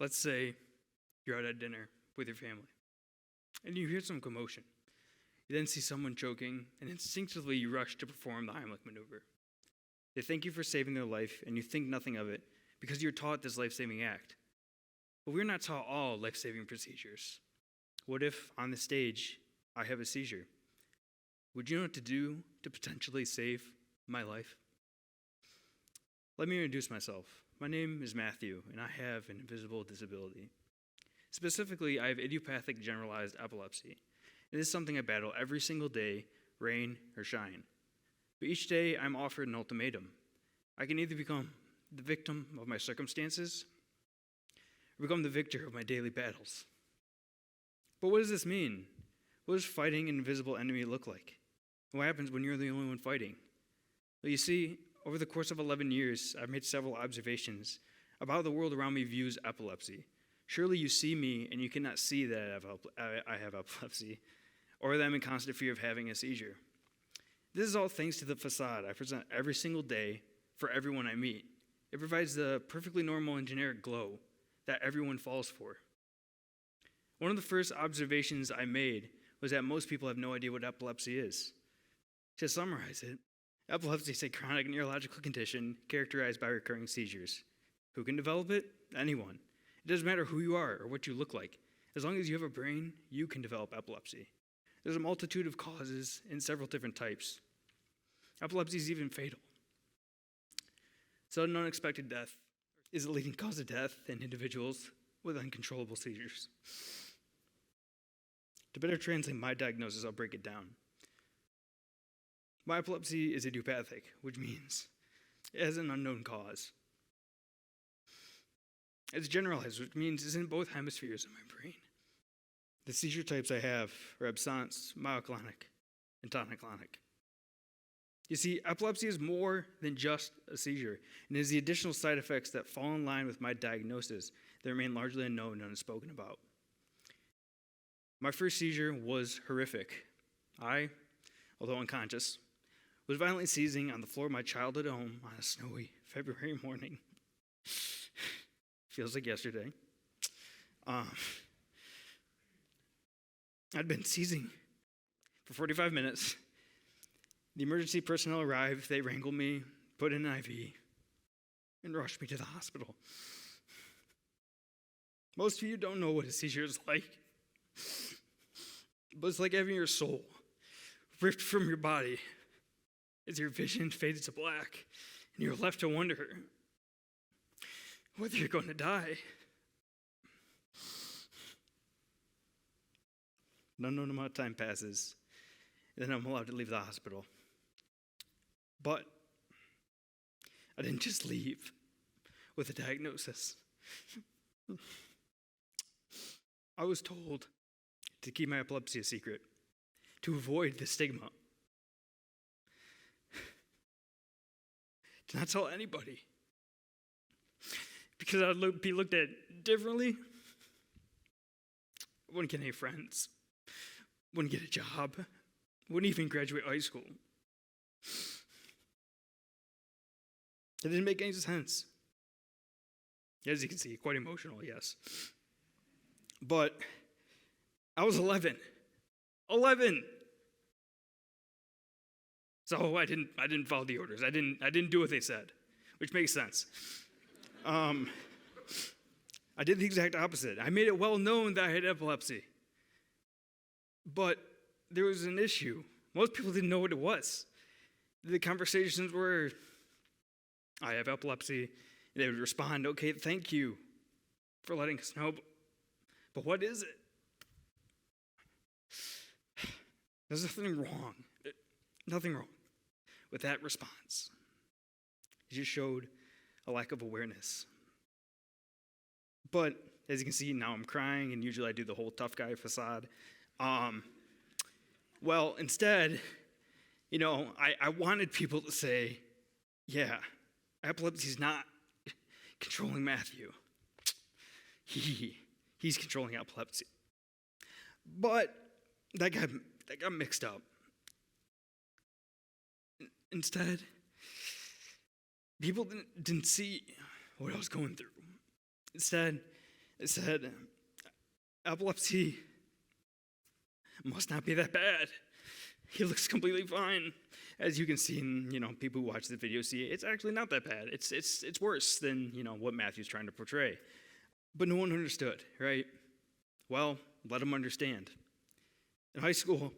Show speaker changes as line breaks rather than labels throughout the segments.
Let's say you're out at dinner with your family, and you hear some commotion. You then see someone choking, and instinctively you rush to perform the Heimlich maneuver. They thank you for saving their life, and you think nothing of it because you're taught this life-saving act. But we're not taught all life-saving procedures. What if, on the stage, I have a seizure? Would you know what to do to potentially save my life? Let me introduce myself. My name is Matthew, and I have an invisible disability. Specifically, I have idiopathic generalized epilepsy. It is something I battle every single day, rain or shine. But each day, I'm offered an ultimatum. I can either become the victim of my circumstances or become the victor of my daily battles. But what does this mean? What does fighting an invisible enemy look like? What happens when you're the only one fighting? Well, you see, over the course of 11 years, I've made several observations about how the world around me views epilepsy. Surely you see me and you cannot see that I have epilepsy, or that I'm in constant fear of having a seizure. This is all thanks to the facade I present every single day for everyone I meet. It provides the perfectly normal and generic glow that everyone falls for. One of the first observations I made was that most people have no idea what epilepsy is. To summarize it, epilepsy is a chronic neurological condition characterized by recurring seizures. Who can develop it? Anyone. It doesn't matter who you are or what you look like. As long as you have a brain, you can develop epilepsy. There's a multitude of causes and several different types. Epilepsy is even fatal. Sudden unexpected death is a leading cause of death in individuals with uncontrollable seizures. To better translate my diagnosis, I'll break it down. My epilepsy is idiopathic, which means it has an unknown cause. It's generalized, which means it's in both hemispheres of my brain. The seizure types I have are absence, myoclonic, and tonic-clonic. You see, epilepsy is more than just a seizure, and it is the additional side effects that fall in line with my diagnosis that remain largely unknown and unspoken about. My first seizure was horrific. I, although unconscious, was violently seizing on the floor of my childhood home on a snowy February morning. Feels like yesterday. I'd been seizing for 45 minutes. The emergency personnel arrived, they wrangled me, put in an IV, and rushed me to the hospital. Most of you don't know what a seizure is like, but it's like having your soul ripped from your body as your vision fades to black, and you're left to wonder whether you're going to die. An unknown amount of time passes, and then I'm allowed to leave the hospital. But I didn't just leave with a diagnosis. I was told to keep my epilepsy a secret, to avoid the stigma, to not tell anybody, because I'd be looked at differently. I wouldn't get any friends, wouldn't get a job, wouldn't even graduate high school. It didn't make any sense. As you can see, quite emotional, yes. But I was 11. 11! So I didn't follow the orders. I didn't do what they said, which makes sense. I did the exact opposite. I made it well known that I had epilepsy. But there was an issue. Most people didn't know what it was. The conversations were, I have epilepsy. And they would respond, okay, thank you for letting us know. But what is it? There's nothing wrong with that response. It just showed a lack of awareness. But as you can see, now I'm crying, and usually I do the whole tough guy facade. Well, instead, I wanted people to say, yeah, epilepsy's not controlling Matthew. He's controlling epilepsy. But that got mixed up. Instead, people didn't see what I was going through. Instead, It said, epilepsy must not be that bad. He looks completely fine. As you can see, and people who watch the video see it, it's actually not that bad. It's worse than what Matthew's trying to portray. But no one understood, right? Well, let them understand. In high school,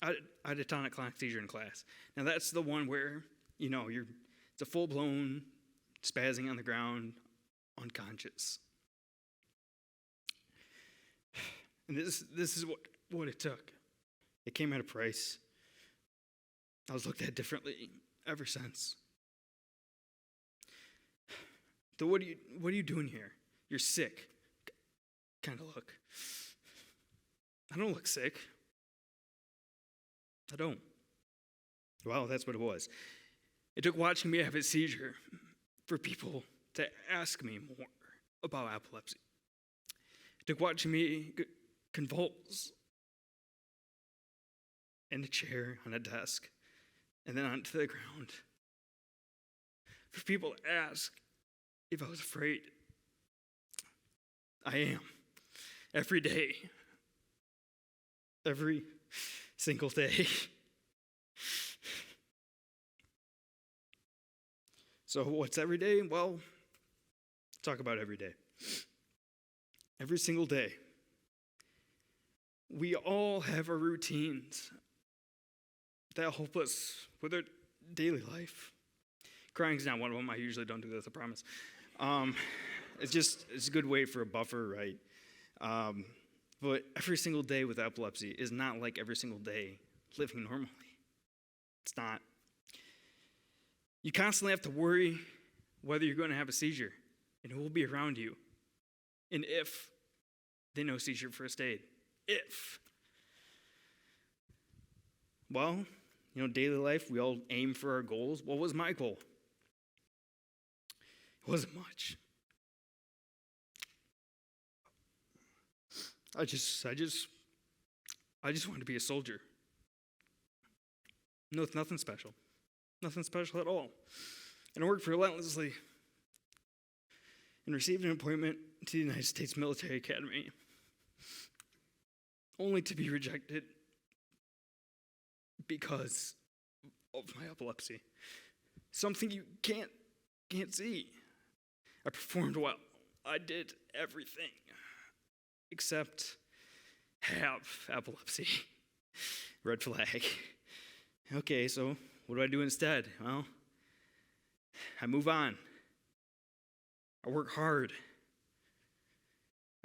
I had a tonic-clonic seizure in class. Now that's the one where it's a full-blown spazzing on the ground, unconscious. And this is what it took. It came at a price. I was looked at differently ever since. So what are you doing here? You're sick. Kind of look. I don't look sick. I don't. Well, that's what it was. It took watching me have a seizure for people to ask me more about epilepsy. It took watching me convulse in a chair, on a desk, and then onto the ground. For people to ask if I was afraid. I am. Every day. Every single day. So what's every day? Well, talk about every day. Every single day. We all have our routines that help us with our daily life. Crying's not one of them. I usually don't do this, I promise. It's a good way for a buffer, right? But every single day with epilepsy is not like every single day living normally. It's not. You constantly have to worry whether you're going to have a seizure and who will be around you, and if they know seizure first aid. If. Well, daily life, we all aim for our goals. What was my goal? It wasn't much. I just wanted to be a soldier. No, it's nothing special. Nothing special at all. And I worked relentlessly and received an appointment to the United States Military Academy, only to be rejected because of my epilepsy. Something you can't see. I performed well. I did everything except have epilepsy. Red flag. Okay, so what do I do instead? Well, I move on. I work hard.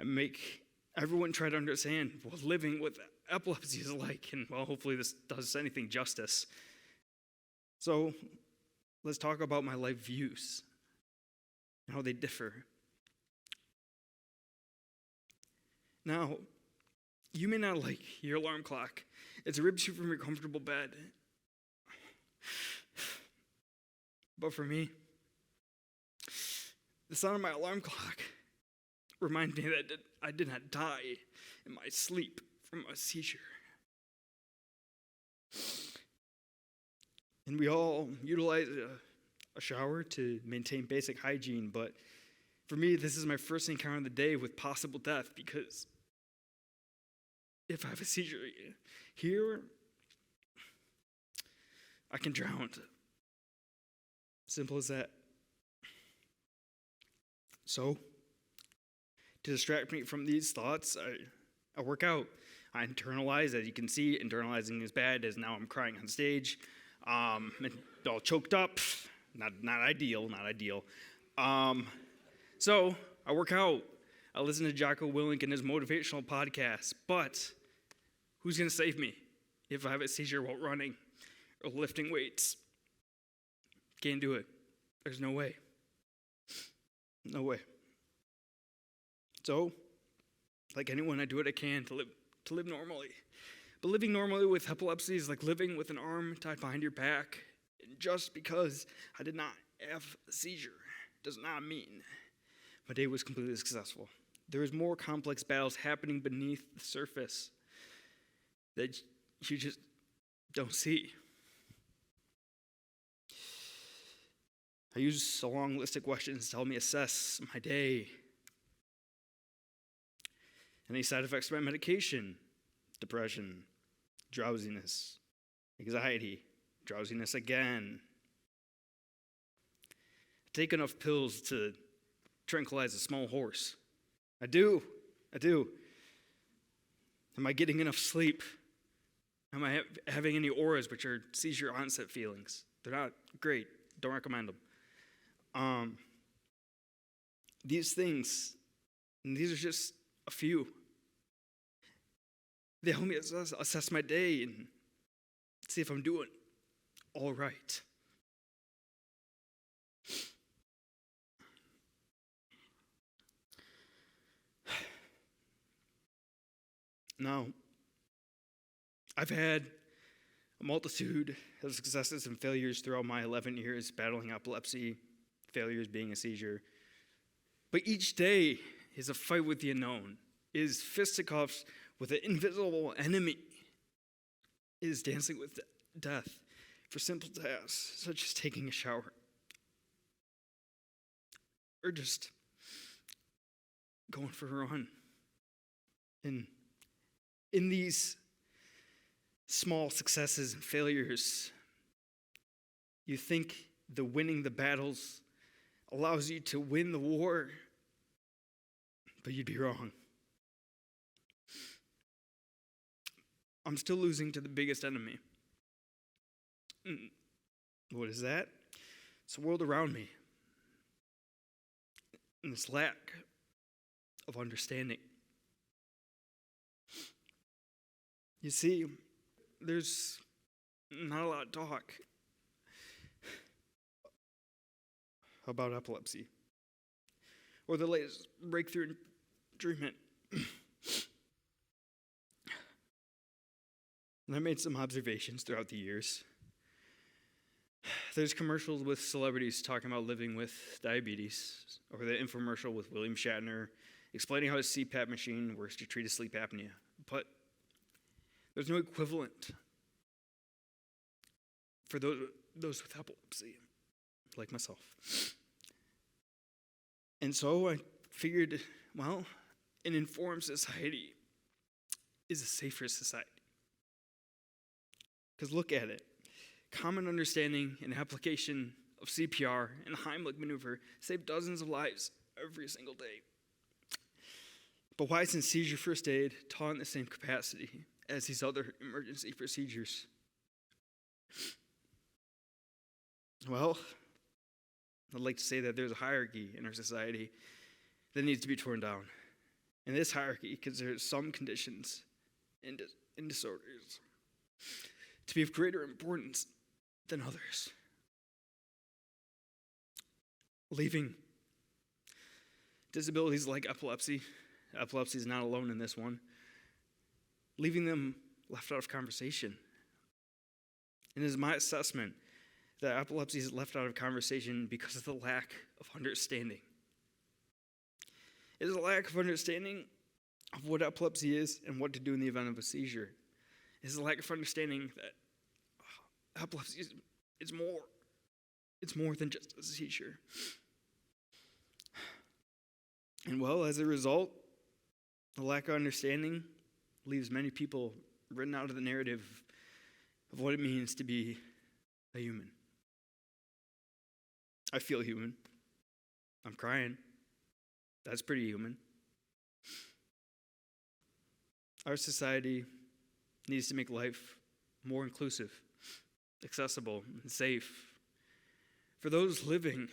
I make everyone try to understand what living with epilepsy is like, and well, hopefully this does anything justice. So let's talk about my life views and how they differ. Now, you may not like your alarm clock. It rips you from your comfortable bed. But for me, the sound of my alarm clock reminds me that I did not die in my sleep from a seizure. And we all utilize a shower to maintain basic hygiene, but for me, this is my first encounter of the day with possible death, because if I have a seizure here, I can drown. Simple as that. So, to distract me from these thoughts, I work out. I internalize. As you can see, internalizing is bad, as now I'm crying on stage. And all choked up. Not ideal. So, I work out. I listen to Jocko Willink and his motivational podcast. But who's going to save me if I have a seizure while running or lifting weights? Can't do it. There's no way. No way. So, like anyone, I do what I can to live normally. But living normally with epilepsy is like living with an arm tied behind your back. And just because I did not have a seizure does not mean my day was completely successful. There is more complex battles happening beneath the surface that you just don't see. I use a long list of questions to help me assess my day, Any side effects of my medication? Depression, drowsiness, anxiety, drowsiness again. I take enough pills to tranquilize a small horse. I do. Am I getting enough sleep? Am I having any auras, which are seizure onset feelings? They're not great. Don't recommend them. These things, and these are just a few. They help me assess my day and see if I'm doing all right. Now, I've had a multitude of successes and failures throughout my 11 years battling epilepsy, failures being a seizure. But each day is a fight with the unknown, is fisticuffs with an invisible enemy, is dancing with death for simple tasks such as taking a shower, or just going for a run. And in these small successes and failures, you think the winning the battles allows you to win the war, but you'd be wrong. I'm still losing to the biggest enemy. What is that? It's the world around me. And this lack of understanding. You see, there's not a lot of talk about epilepsy or the latest breakthrough in treatment. And I made some observations throughout the years. There's commercials with celebrities talking about living with diabetes, or the infomercial with William Shatner explaining how his CPAP machine works to treat sleep apnea. But there's no equivalent for those with epilepsy, like myself. And so I figured, well, an informed society is a safer society. Because look at it. Common understanding and application of CPR and Heimlich maneuver save dozens of lives every single day. But why isn't seizure first aid taught in the same capacity as these other emergency procedures? Well, I'd like to say that there's a hierarchy in our society that needs to be torn down. And this hierarchy considers some conditions and disorders to be of greater importance than others, leaving disabilities like epilepsy is not alone in this one, leaving them left out of conversation. And it is my assessment that epilepsy is left out of conversation because of the lack of understanding. It is a lack of understanding of what epilepsy is and what to do in the event of a seizure. It is a lack of understanding that epilepsy is more. It's more than just a seizure. And well, as a result, the lack of understanding leaves many people written out of the narrative of what it means to be a human. I feel human. I'm crying. That's pretty human. Our society needs to make life more inclusive, accessible, and safe for those living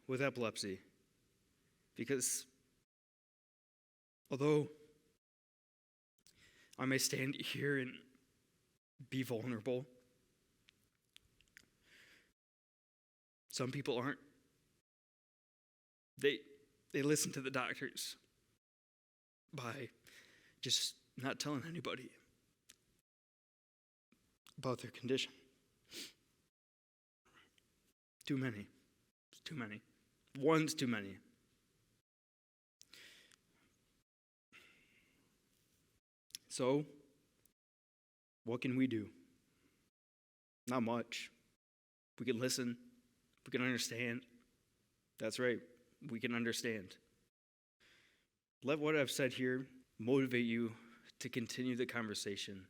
with epilepsy. Because although I may stand here and be vulnerable, some people aren't. They listen to the doctors by just not telling anybody about their condition. Too many. It's too many. One's too many. So, what can we do? Not much. We can listen. We can understand. That's right. We can understand. Let what I've said here motivate you to continue the conversation.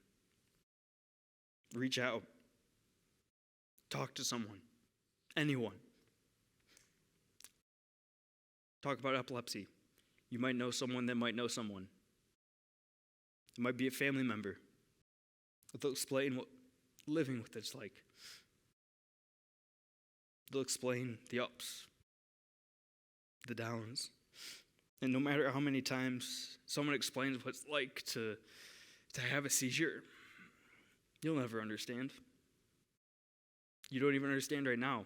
Reach out. Talk to someone. Anyone. Talk about epilepsy. You might know someone that might know someone. It might be a family member. They'll explain what living with it's like. They'll explain the ups, the downs. And no matter how many times someone explains what it's like to have a seizure, you'll never understand. You don't even understand right now,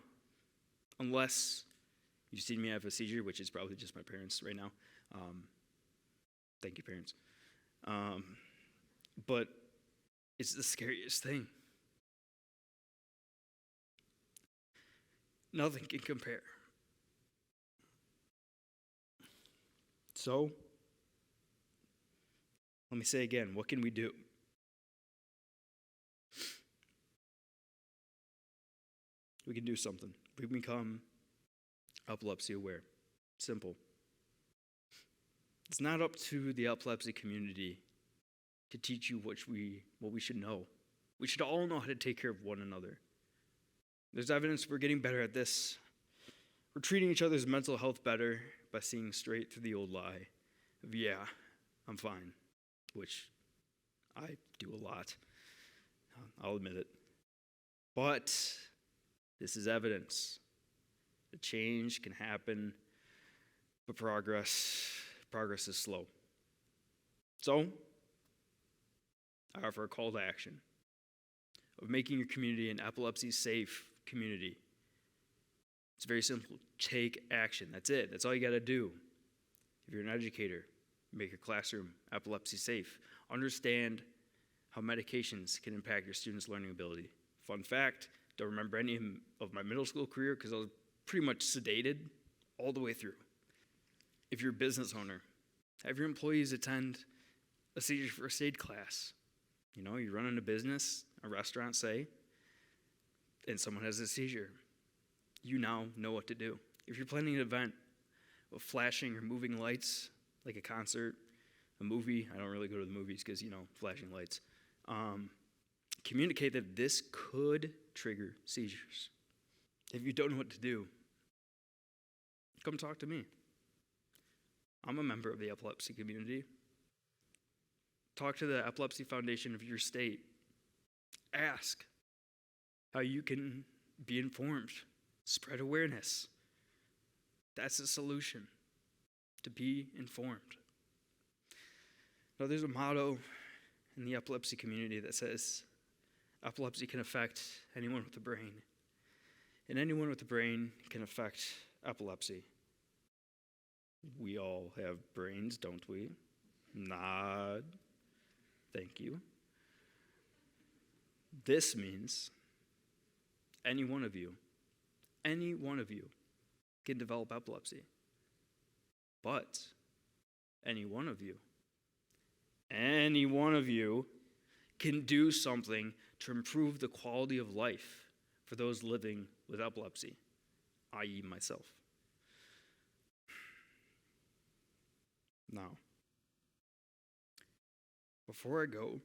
unless you've seen me have a seizure, which is probably just my parents right now. Thank you, parents. But it's the scariest thing. Nothing can compare. So, let me say again, what can we do? We can do something. We can become epilepsy aware. Simple. It's not up to the epilepsy community to teach you what we should know. We should all know how to take care of one another. There's evidence we're getting better at this. We're treating each other's mental health better by seeing straight through the old lie of, yeah, I'm fine, which I do a lot. I'll admit it. But this is evidence. The change can happen, but progress is slow. So, I offer a call to action of making your community an epilepsy-safe community. It's very simple. Take action. That's it. That's all you got to do. If you're an educator, make your classroom epilepsy-safe. Understand how medications can impact your students' learning ability. Fun fact, don't remember any of my middle school career because I was pretty much sedated all the way through. If you're a business owner, have your employees attend a seizure first aid class. You know, you're running a business, a restaurant, say, and someone has a seizure. You now know what to do. If you're planning an event with flashing or moving lights, like a concert, a movie, I don't really go to the movies because, flashing lights. Communicate that this could trigger seizures. If you don't know what to do, come talk to me. I'm a member of the epilepsy community. Talk to the Epilepsy Foundation of your state. Ask how you can be informed. Spread awareness. That's the solution, to be informed. Now, there's a motto in the epilepsy community that says, epilepsy can affect anyone with a brain, and anyone with a brain can affect epilepsy. We all have brains, don't we? Nod. Thank you. This means any one of you can develop epilepsy. But any one of you can do something to improve the quality of life for those living with epilepsy, i.e. myself. Now, before I go,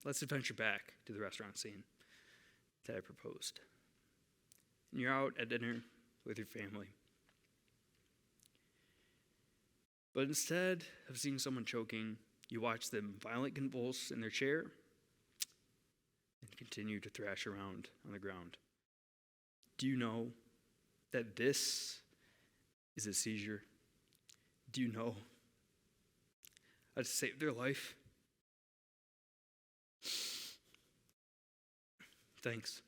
let's adventure back to the restaurant scene that I proposed. And you're out at dinner with your family. But instead of seeing someone choking, you watch them violently convulse in their chair and continue to thrash around on the ground. Do you know that this is a seizure? Do you know how to save their life? Thanks.